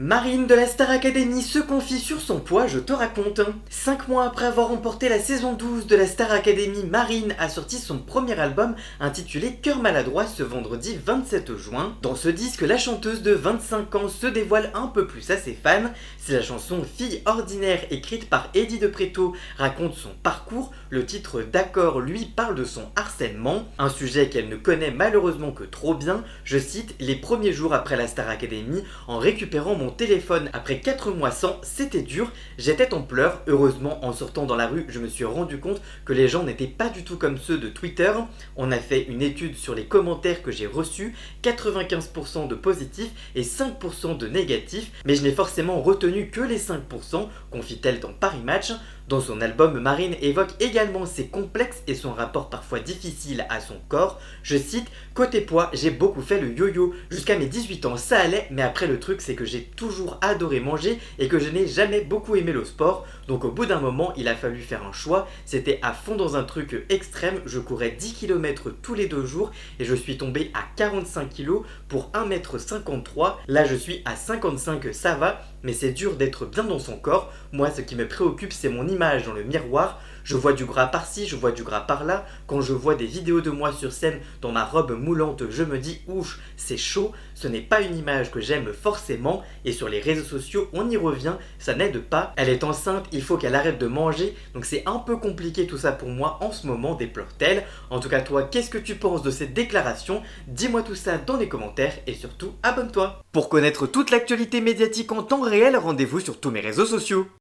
Marine de la Star Academy se confie sur son poids, je te raconte. 5 mois après avoir remporté la saison 12 de la Star Academy, Marine a sorti son premier album intitulé Cœur maladroit ce vendredi 27 juin. Dans ce disque, la chanteuse de 25 ans se dévoile un peu plus à ses fans. Si la chanson Fille ordinaire écrite par Eddie de Pretto raconte son parcours, le titre D'accord lui parle de son harcèlement, un sujet qu'elle ne connaît malheureusement que trop bien. Je cite: les premiers jours après la Star Academy, en récupérant mon téléphone après 4 mois sans, c'était dur, j'étais en pleurs. Heureusement, en sortant dans la rue, je me suis rendu compte que les gens n'étaient pas du tout comme ceux de Twitter. On a fait une étude sur les commentaires que j'ai reçus, 95% de positifs et 5% de négatifs, mais je n'ai forcément retenu que les 5%, confie-t-elle dans Paris Match. Dans son album, Marine évoque également ses complexes et son rapport parfois difficile à son corps. Je cite: côté poids, j'ai beaucoup fait le yo-yo. Jusqu'à mes 18 ans, ça allait, mais après le truc c'est que j'ai toujours adoré manger et que je n'ai jamais beaucoup aimé le sport. Donc au bout d'un moment, il a fallu faire un choix. C'était à fond dans un truc extrême. Je courais 10 km tous les 2 jours et je suis tombé à 45 kg pour 1m53. Là, je suis à 55, ça va, mais c'est dur d'être bien dans son corps. Moi, ce qui me préoccupe, c'est mon image dans le miroir. Je vois du gras par-ci, je vois du gras par-là. Quand je vois des vidéos de moi sur scène dans ma robe moulante, je me dis ouch, c'est chaud. Ce n'est pas une image que j'aime forcément. Et sur les réseaux sociaux, on y revient, ça n'aide pas. Elle est enceinte, il faut qu'elle arrête de manger. Donc c'est un peu compliqué tout ça pour moi en ce moment, déplore-t-elle. En tout cas, toi, qu'est-ce que tu penses de cette déclaration? Dis-moi tout ça dans les commentaires et surtout, abonne-toi. Pour connaître toute l'actualité médiatique en temps réel, rendez-vous sur tous mes réseaux sociaux.